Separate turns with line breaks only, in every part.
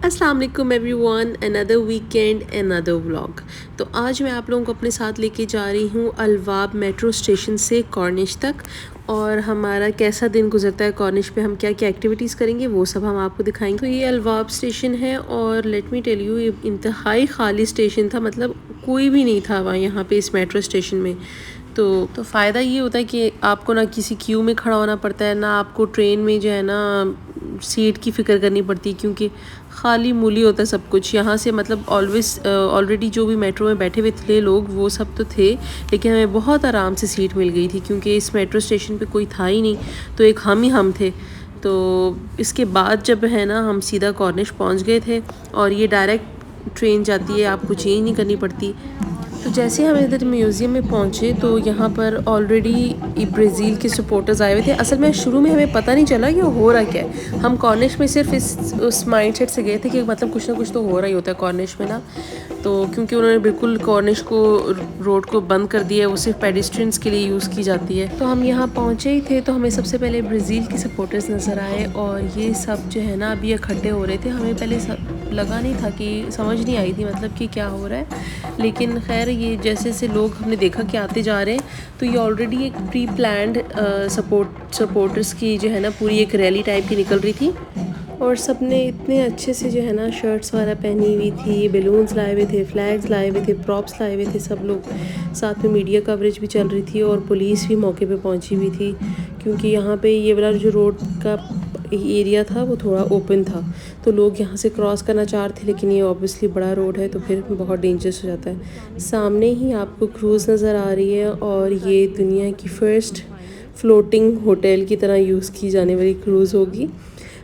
अस्सलाम वालेकुम everyone, another weekend another vlog. तो आज मैं आप लोगों को अपने साथ लेके जा रही हूँ अलवाब मेट्रो स्टेशन से कॉर्निश तक, और हमारा कैसा दिन गुजरता है कॉर्निश पे, हम क्या क्या एक्टिविटीज़ करेंगे वो सब हम आपको दिखाएंगे। तो ये अलवाब स्टेशन है और लेट मी टेल यू, ये इंतहाई खाली स्टेशन था, मतलब कोई भी नहीं था वहाँ यहाँ पे इस मेट्रो स्टेशन में। तो फ़ायदा ये होता है कि आपको ना किसी क्यू में खड़ा होना पड़ता है, ना आपको ट्रेन में जो है ना सीट की फ़िक्र करनी पड़ती, क्योंकि खाली मूली होता है सब कुछ यहाँ से। मतलब ऑलरेडी जो भी मेट्रो में बैठे हुए थे लोग वो सब तो थे, लेकिन हमें बहुत आराम से सीट मिल गई थी क्योंकि इस मेट्रो स्टेशन पे कोई था ही नहीं, तो एक हम थे। तो इसके बाद जब है ना हम सीधा कॉर्निश पहुँच गए थे, और ये डायरेक्ट ट्रेन जाती है, आपको चेंज नहीं करनी पड़ती। तो जैसे हम इधर म्यूज़ियम में पहुँचे तो यहाँ पर ऑलरेडी ब्राज़ील के सपोर्टर्स आए हुए थे। असल में शुरू में हमें पता नहीं चला कि हो रहा क्या है। हम कॉर्निश में सिर्फ उस माइंडसेट से गए थे कि मतलब कुछ ना कुछ तो हो रहा ही होता है कॉर्निश में ना। तो क्योंकि उन्होंने बिल्कुल कॉर्निश को, रोड को बंद कर दिया है, वो सिर्फ पेडिस्ट्रियंस के लिए यूज़ की जाती है। तो हम यहाँ पहुँचे ही थे तो हमें सबसे पहले ब्राज़ील के सपोर्टर्स नज़र आए, और ये सब जो है ना अभी इकट्ठे हो रहे थे। हमें पहले लगा नहीं था, कि समझ नहीं आई थी मतलब कि क्या हो रहा है, लेकिन खैर ये जैसे जैसे लोग हमने देखा कि आते जा रहे हैं, तो ये ऑलरेडी एक प्री प्लान्ड सपोर्टर्स की जो है ना पूरी एक रैली टाइप की निकल रही थी। और सब ने इतने अच्छे से जो है ना शर्ट्स वगैरह पहनी हुई थी, बैलून्स लाए हुए थे, फ्लैग्स लाए हुए थे, प्रॉप्स लाए हुए थे सब लोग। साथ में मीडिया कवरेज भी चल रही थी और पुलिस भी मौके पे पहुंची हुई थी, क्योंकि यहाँ पे ये वाला जो रोड का एरिया था वो थोड़ा ओपन था, तो लोग यहाँ से क्रॉस करना चाह रहे थे, लेकिन ये ऑब्वियसली बड़ा रोड है तो फिर बहुत डेंजरस हो जाता है। सामने ही आपको क्रूज़ नज़र आ रही है, और ये दुनिया की फ़र्स्ट फ्लोटिंग होटल की तरह यूज़ की जाने वाली क्रूज़ होगी,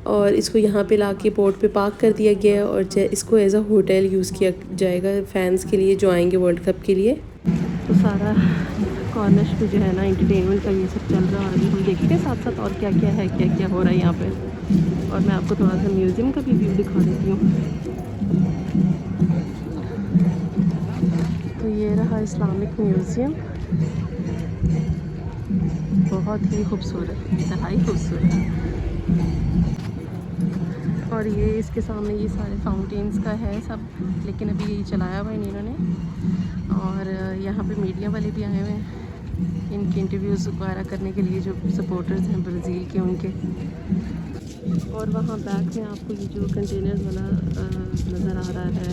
और इसको यहाँ पे लाके पोर्ट पे पार्क कर दिया गया है, और इसको एज अ होटल यूज़ किया जाएगा फैंस के लिए जो आएंगे वर्ल्ड कप के लिए। तो सारा कॉर्निश पे जो है ना एंटरटेनमेंट का ये सब चल रहा है। अभी हम देखते हैं साथ साथ और क्या क्या है, क्या क्या हो रहा है यहाँ पे, और मैं आपको थोड़ा सा म्यूज़ियम का भी व्यू दिखा देती हूँ। तो ये रहा इस्लामिक म्यूज़ियम, बहुत ही खूबसूरत, इंतहाई खूबसूरत। और ये इसके सामने ये सारे फाउंटेन्स का है सब, लेकिन अभी यही चलाया हुआ है इन्होंने। और यहाँ पे मीडिया वाले भी आए हुए हैं इनके इंटरव्यूज़ वगैरह करने के लिए, जो सपोर्टर्स हैं ब्राज़ील के उनके। और वहाँ बैक में आपको ये जो कंटेनर्स वाला नज़र आ रहा है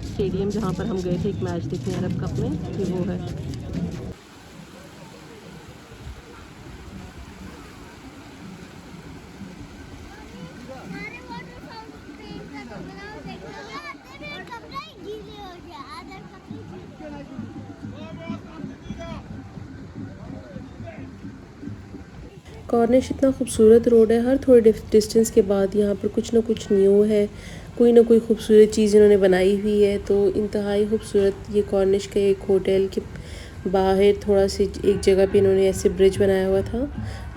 स्टेडियम, जहाँ पर हम गए थे एक मैच देखने अरब कप में, ये वो है। कॉर्निश इतना खूबसूरत रोड है, हर थोड़े डिस्टेंस के बाद यहाँ पर कुछ ना कुछ न्यू है, कोई ना कोई खूबसूरत चीज़ इन्होंने बनाई हुई है। तो इंतहाई खूबसूरत ये कॉर्निश के एक होटल के बाहर थोड़ा सी एक जगह पे इन्होंने ऐसे ब्रिज बनाया हुआ था,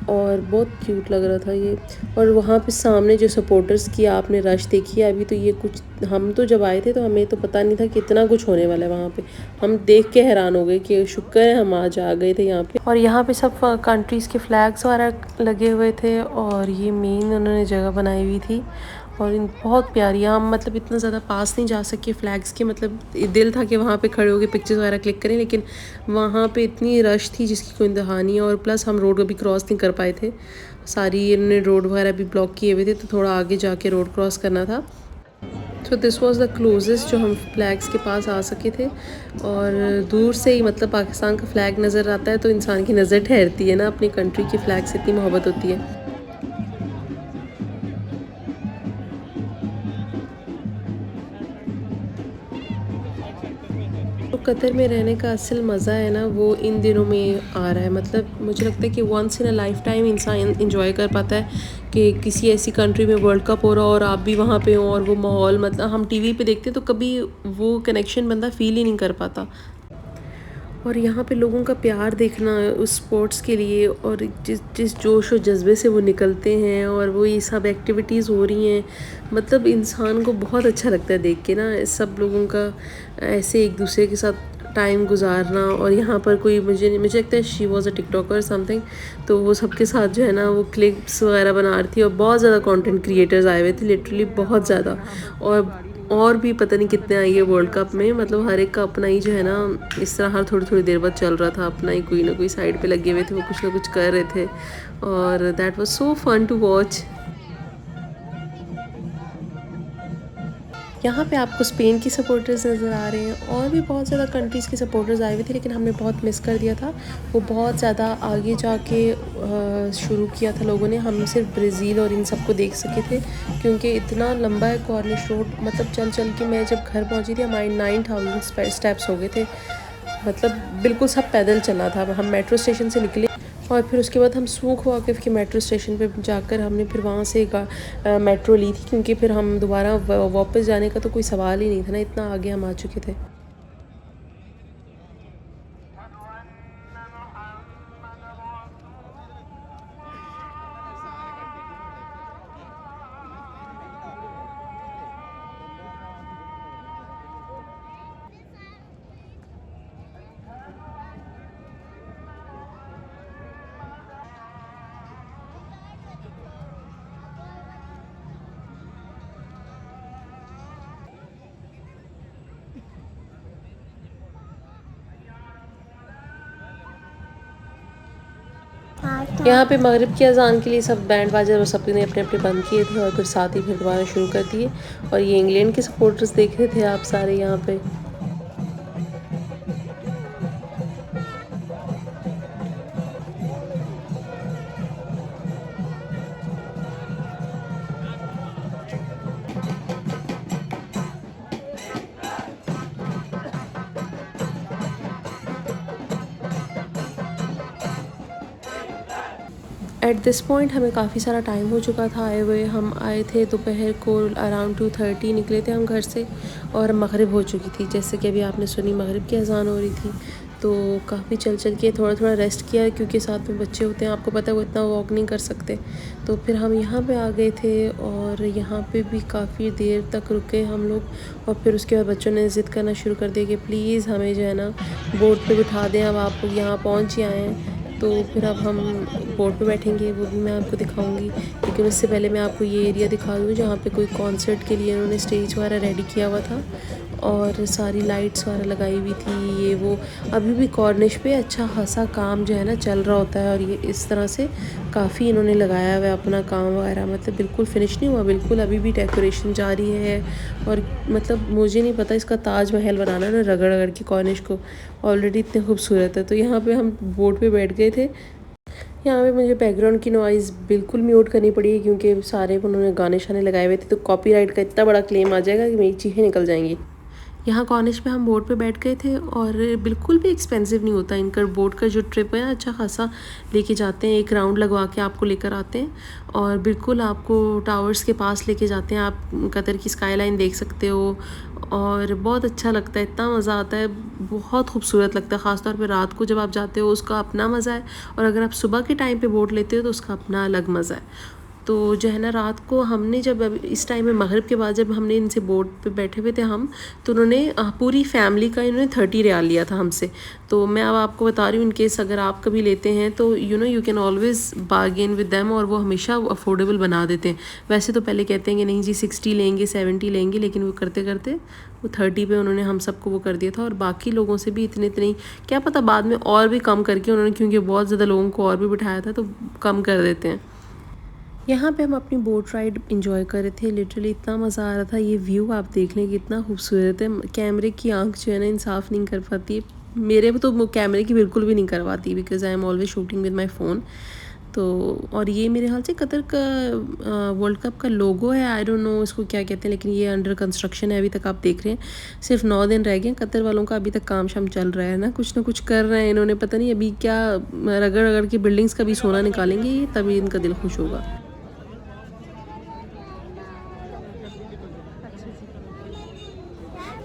और बहुत क्यूट लग रहा था ये। और वहाँ पे सामने जो सपोर्टर्स की आपने रश देखी है अभी, तो ये कुछ, हम तो जब आए थे तो हमें तो पता नहीं था कि इतना कुछ होने वाला है वहाँ पे। हम देख के हैरान हो गए कि शुक्र है हम आज आ गए थे यहाँ पे। और यहाँ पे सब कंट्रीज़ के फ्लैग्स वगैरह लगे हुए थे, और ये मेन उन्होंने जगह बनाई हुई थी, और बहुत प्यारी। हम मतलब इतना ज़्यादा पास नहीं जा सके फ्लैग्स के, मतलब दिल था कि वहाँ पे खड़े होकर पिक्चर्स वगैरह क्लिक करें, लेकिन वहाँ पे इतनी रश थी जिसकी कोई इंतहा नहीं है। और प्लस हम रोड भी क्रॉस नहीं कर पाए थे, सारी इन्होंने रोड वगैरह भी ब्लॉक किए हुए थे, तो थोड़ा आगे जाके रोड क्रॉस करना था। तो दिस वाज द क्लोजेस्ट जो हम फ्लैग्स के पास आ सके थे। और दूर से ही मतलब पाकिस्तान का फ्लैग नज़र आता है तो इंसान की नज़र ठहरती है ना, अपनी कंट्री के फ्लैग से इतनी मोहब्बत होती है। तो कतर में रहने का असल मज़ा है ना वो इन दिनों में आ रहा है। मतलब मुझे लगता है कि once in a lifetime इंसान इंजॉय कर पाता है कि किसी ऐसी कंट्री में वर्ल्ड कप हो रहा हो और आप भी वहाँ पे हो, और वो माहौल, मतलब हम टीवी पे देखते तो कभी वो कनेक्शन बंदा फील ही नहीं कर पाता। और यहाँ पे लोगों का प्यार देखना उस स्पोर्ट्स के लिए, और जिस जिस जोश और जज्बे से वो निकलते हैं और वो ये सब एक्टिविटीज़ हो रही हैं, मतलब इंसान को बहुत अच्छा लगता है देख के ना सब लोगों का ऐसे एक दूसरे के साथ टाइम गुजारना। और यहाँ पर कोई मुझे लगता है she was a TikToker something, तो वो सबके साथ जो है ना वो क्लिप्स वगैरह बना रही थी। और बहुत ज़्यादा कंटेंट क्रिएटर्स आए हुए थे, लिटरली बहुत ज़्यादा। और भी पता नहीं कितने आई है वर्ल्ड कप में, मतलब हर एक का अपना ही जो है ना इस तरह हर थोड़ी थोड़ी देर बाद चल रहा था, अपना ही कोई ना कोई साइड पे लगे हुए थे, वो कुछ ना कुछ कर रहे थे। और that was so fun to watch. यहाँ पे आपको स्पेन की सपोर्टर्स नज़र आ रहे हैं, और भी बहुत ज़्यादा कंट्रीज़ के सपोर्टर्स आए हुए थे, लेकिन हमने बहुत मिस कर दिया था। वो बहुत ज़्यादा आगे जाके शुरू किया था लोगों ने, हम सिर्फ ब्राज़ील और इन सब को देख सके थे, क्योंकि इतना लंबा है कॉर्निश रोड। मतलब चल चल के मैं जब घर पहुँची थी हमारे 9000 स्टेप्स हो गए थे, मतलब बिल्कुल सब पैदल चलना था। हम मेट्रो स्टेशन से निकले और फिर उसके बाद हम सूख वाकिफ़ के मेट्रो स्टेशन पे जाकर हमने फिर वहाँ से मेट्रो ली थी, क्योंकि फिर हम दोबारा वापस जाने का तो कोई सवाल ही नहीं था ना, इतना आगे हम आ चुके थे। यहाँ पे मगरिब की अज़ान के लिए सब बैंड बाजा और सबने अपने अपने बंद किए थे, और फिर साथ ही फिर दोबारा शुरू कर दिए। और ये इंग्लैंड के सपोर्टर्स देख रहे थे आप सारे यहाँ पे। एट दिस पॉइंट हमें काफ़ी सारा टाइम हो चुका था आए हुए। हम आए थे दोपहर को अराउंड 2:30 निकले थे हम घर से, और मगरिब हो चुकी थी, जैसे कि अभी आपने सुनी मगरिब की अज़ान हो रही थी। तो काफ़ी चल चल के थोड़ा थोड़ा रेस्ट किया, क्योंकि साथ में बच्चे होते हैं, आपको पता है वो इतना वॉक नहीं कर सकते। तो फिर हम यहाँ पे आ गए थे, और यहाँ पे भी काफ़ी देर तक रुके हम लोग। और फिर उसके बाद बच्चों ने ज़िद करना शुरू कर दिया कि प्लीज़ हमें जो है ना बोट पे बिठा दें, अब आप लोग यहाँ पहुँच ही आए हैं। तो फिर अब हम बोट पे बैठेंगे, वो भी मैं आपको दिखाऊंगी। लेकिन उससे पहले मैं आपको ये एरिया दिखा दूँ जहाँ पे कोई कॉन्सर्ट के लिए उन्होंने स्टेज वगैरह रेडी किया हुआ था, और सारी लाइट्स वगैरह लगाई हुई थी। ये वो अभी भी कॉर्निश पे अच्छा खासा काम जो है ना चल रहा होता है, और ये इस तरह से काफ़ी इन्होंने लगाया हुआ है अपना काम वगैरह, मतलब बिल्कुल फिनिश नहीं हुआ, बिल्कुल अभी भी डेकोरेशन जारी है। और मतलब मुझे नहीं पता, इसका ताजमहल बनाना ना रगड़ रगड़ के कॉर्निश को, ऑलरेडी इतने खूबसूरत है। तो यहाँ पे हम बोट पे बैठ गए थे। यहाँ पे मुझे बैकग्राउंड की नॉइज़ बिल्कुल म्यूट करनी पड़ी है, क्योंकि सारे उन्होंने गाने शाने लगाए हुए थे, तो कॉपीराइट का इतना बड़ा क्लेम आ जाएगा कि मेरी चीखें निकल जाएंगी। यहाँ कॉर्निश पे हम बोट पे बैठ गए थे, और बिल्कुल भी एक्सपेंसिव नहीं होता इनका बोट का जो ट्रिप है, अच्छा खासा लेके जाते हैं, एक राउंड लगवा के आपको लेकर आते हैं, और बिल्कुल आपको टावर्स के पास लेके जाते हैं, आप कतर की स्काई लाइन देख सकते हो। और बहुत अच्छा लगता है, इतना मज़ा आता है, बहुत खूबसूरत लगता है, ख़ासतौर पे रात को जब आप जाते हो उसका अपना मज़ा है, और अगर आप सुबह के टाइम पे बोट लेते हो तो उसका अपना अलग मज़ा है। तो जो है ना रात को हमने जब इस टाइम में मगरिब के बाद जब हमने इनसे बोट पे बैठे हुए थे हम, तो उन्होंने पूरी फैमिली का इन्होंने 30 रियाल लिया था हमसे। तो मैं अब आपको बता रही हूँ, इनकेस अगर आप कभी लेते हैं तो you can always bargain with them, और वो हमेशा अफोर्डेबल बना देते हैं। वैसे तो पहले कहते हैं कि नहीं जी 60 लेंगे 70 लेंगे, लेकिन वो करते करते वो 30 पे उन्होंने हम सबको वो कर दिया था। और बाकी लोगों से भी इतने इतने क्या पता बाद में और भी कम करके उन्होंने, क्योंकि बहुत ज़्यादा लोगों को और भी बिठाया था, तो कम कर देते हैं। यहाँ पे हम अपनी बोट राइड इंजॉय कर रहे थे, लिटरली इतना मज़ा आ रहा था। ये व्यू आप देख लें कितना खूबसूरत है, कैमरे की आंख जो है ना इंसाफ नहीं कर पाती, मेरे तो कैमरे की बिल्कुल भी नहीं करवाती, because I am always shooting with my phone. तो और ये मेरे ख्याल से कतर का वर्ल्ड कप का लोगो है, आई डोंट नो इसको क्या कहते हैं, लेकिन ये अंडर कंस्ट्रक्शन है, अभी तक आप देख रहे हैं। सिर्फ 9 दिन रह गए, कतर वालों का अभी तक काम शाम चल रहा है ना, कुछ ना कुछ कर रहे हैं इन्होंने, पता नहीं अभी क्या रगड़ रगड़ के बिल्डिंग्स का भी सोना निकालेंगे ये, तभी इनका दिल खुश होगा।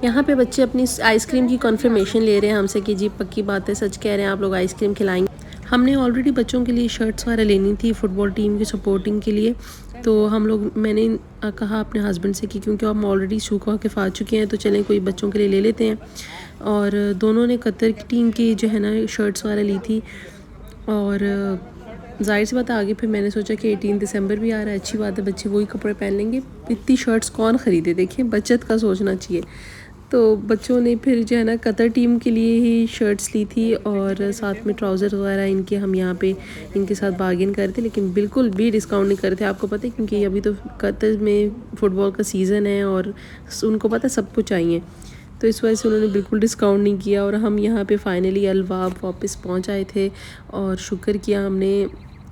यहाँ पे बच्चे अपनी आइसक्रीम की कन्फर्मेशन ले रहे हैं हमसे कि जी पक्की बात है, सच कह रहे हैं आप लोग आइसक्रीम खिलाएंगे। हमने ऑलरेडी बच्चों के लिए शर्ट्स वगैरह लेनी थी फ़ुटबॉल टीम की सपोर्टिंग के लिए, तो मैंने कहा अपने हस्बैंड से कि क्योंकि हम ऑलरेडी सूख वाक़िफ़ आ चुके हैं तो चलें कोई बच्चों के लिए ले लेते हैं। और दोनों ने कतर की टीम की जो है ना शर्ट्स वगैरह ली थी। और ज़ाहिर सी बात है आगे फिर मैंने सोचा कि 18 दिसंबर भी आ रहा है, अच्छी बात है, बच्चे वही कपड़े पहन लेंगे। इतनी शर्ट्स कौन ख़रीदे, देखें बचत का सोचना चाहिए। तो बच्चों ने फिर जो है ना कतर टीम के लिए ही शर्ट्स ली थी और साथ में ट्राउज़र वगैरह इनके हम यहाँ पे इनके साथ बार्गेन कर रहे थे, लेकिन बिल्कुल भी डिस्काउंट नहीं कर रहे थे। आपको पता है क्योंकि अभी तो कतर में फ़ुटबॉल का सीज़न है और उनको पता है सब कुछ चाहिए, तो इस वजह से उन्होंने बिल्कुल डिस्काउंट नहीं किया। और हम यहाँ पे फाइनली अलवाब वापस पहुँच आए थे और शुक्र किया हमने।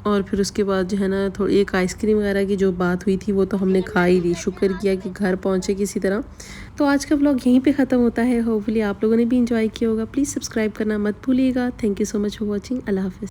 और फिर उसके बाद जो है ना थोड़ी एक आइसक्रीम वगैरह की जो बात हुई थी वो तो हमने खा ही ली, शुक्र किया कि घर पहुँचे किसी तरह। तो आज का व्लॉग यहीं पे ख़त्म होता है। होपफुली आप लोगों ने भी इंजॉय किया होगा। प्लीज़ सब्सक्राइब करना मत भूलिएगा। Thank you so much for watching. Allah हाफ़िज़।